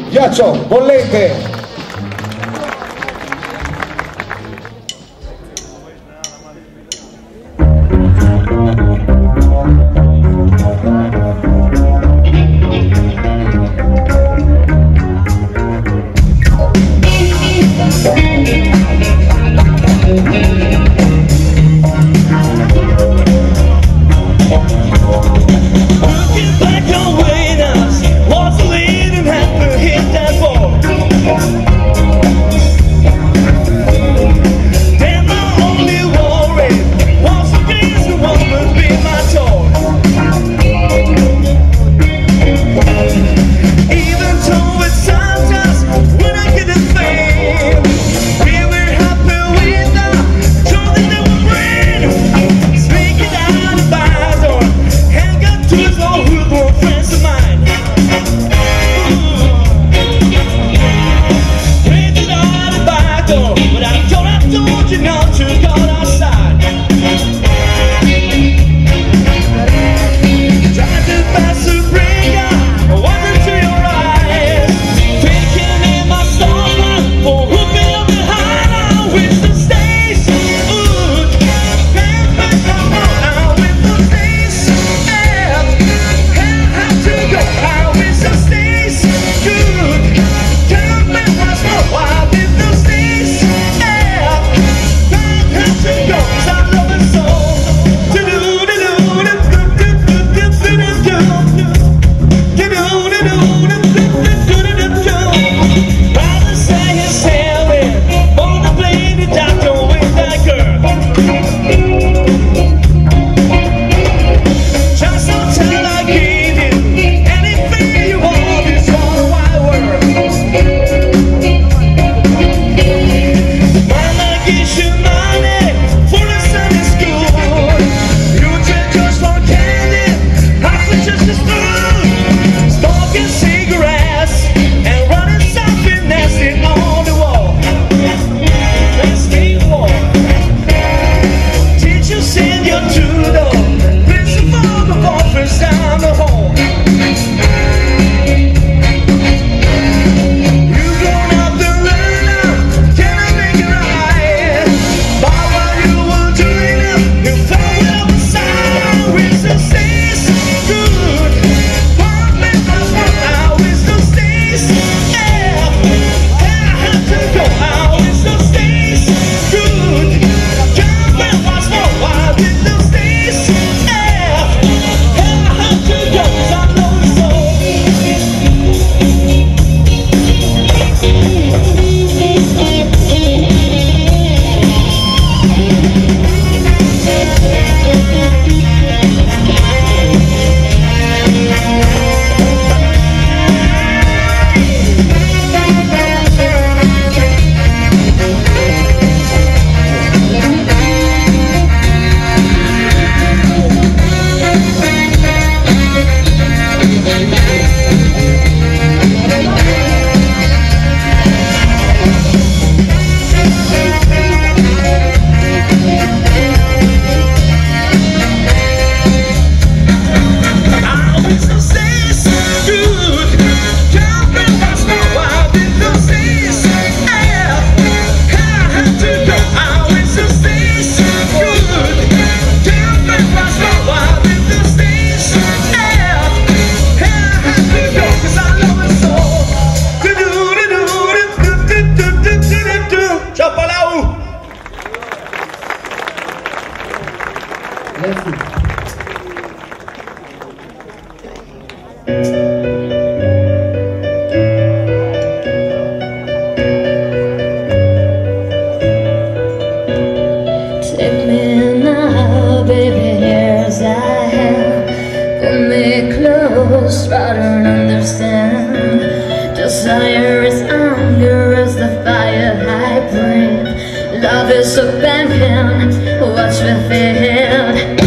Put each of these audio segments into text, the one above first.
Ghiaccio, bollente. I don't understand. Desire is anger, is the fire I bring. Love is abandon, what's within.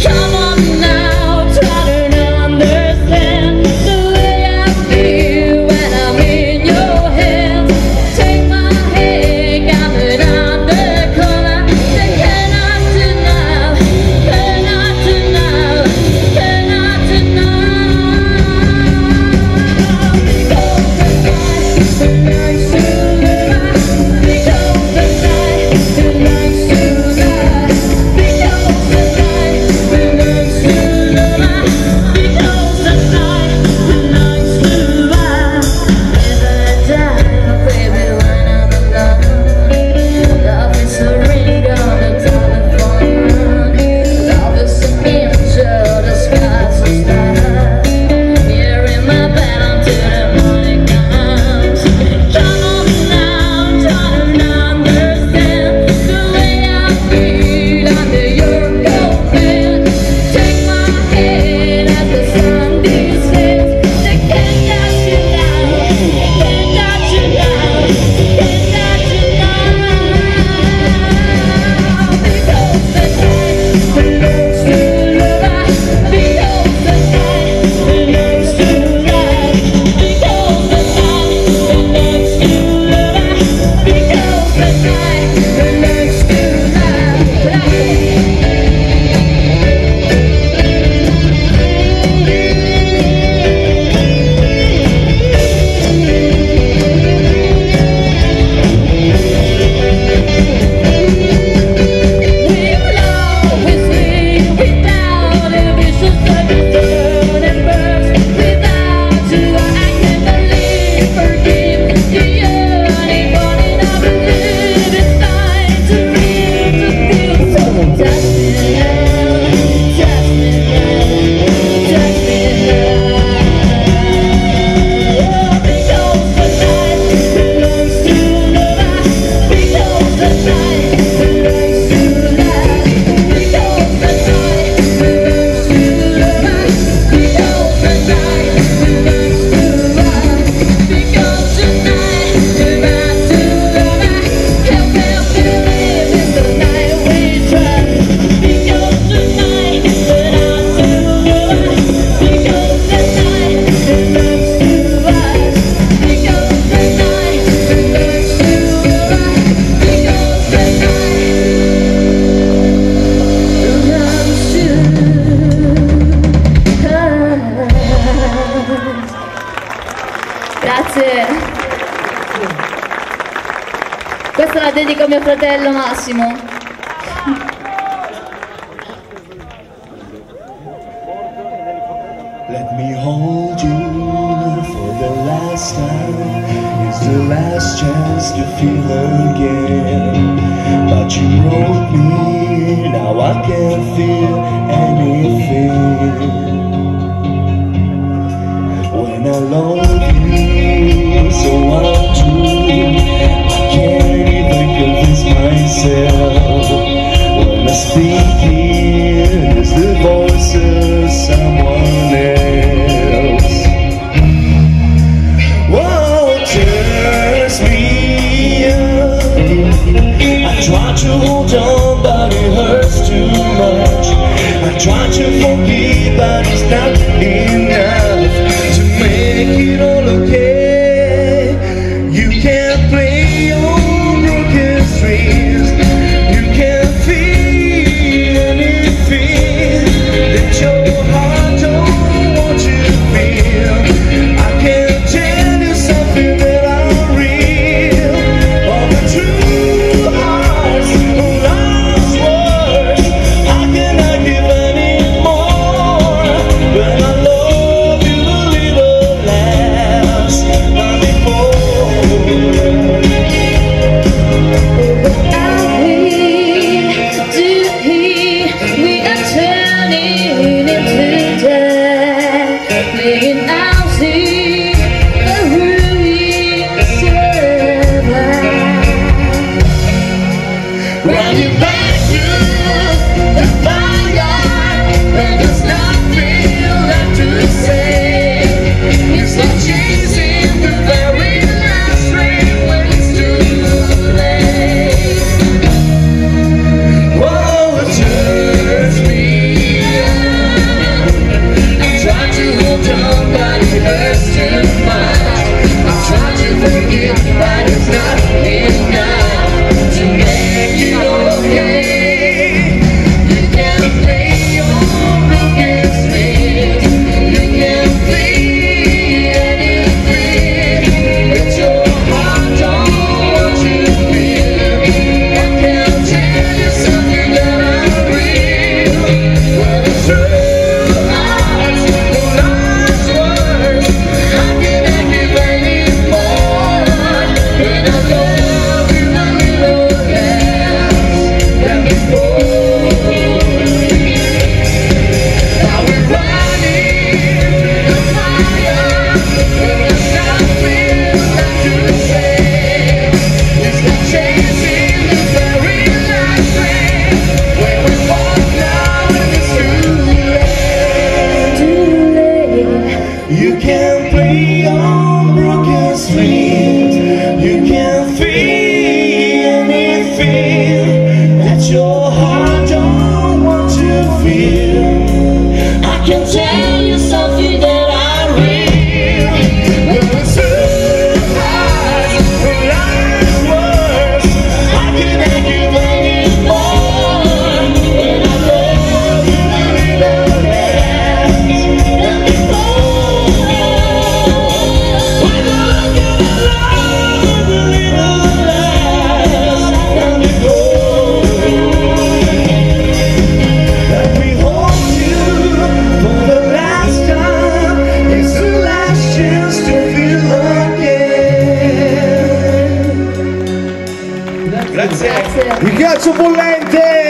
Come on now, try to understand the way I feel when I'm in your hands. Take my hand, got it undercover. They cannot deny, cannot deny, cannot deny. Grazie. Questa la dedico a mio fratello Massimo. Let me hold you for the last time. It's the last chance to feel again. But you broke me, now I can't feel anything. When I love you so untrue, I can't even convince myself. When I speak, it's the voice of someone else. Whoa, turns me up. I try to hold on, but it hurts too much. I try to forgive, but it's not enough to make it all okay. You can't play on broken strings. You can't feel anything that your heart don't want you to feel. I can't tell you something that I'm real. All the true hearts who lost words. How can I give any more when I love you a little less than before? We are turning into death, playing out the ruins survive. Running back to the fire, when there's nothing left to say. It's like chasing the very last train when it's too late. Whoa, it turns me on. I try to hold on, but it hurts too much. I try to forget, but it's not enough to make it okay. You can't play your broken strings. You can't feel anything that your heart don't want you to feel. I can't tell you something that I'm real. When it's true hearts who lost words, how can I give any more when I love you a little less than before? Now we're running through the fire, when there's nothing left to say. It's like chasing the very last train, when we walk now and it's too late. You can't play on broken strings. You can't feel anything that your heart don't want to feel. I can tell you something that I'm real. When it's true hearts who lost words, how can I give any more when I love you a little less than before? When I look at love a little less than before. Let me hold you for the last time. It's the last chance to feel again. Grazie. Il ghiaccio bollente!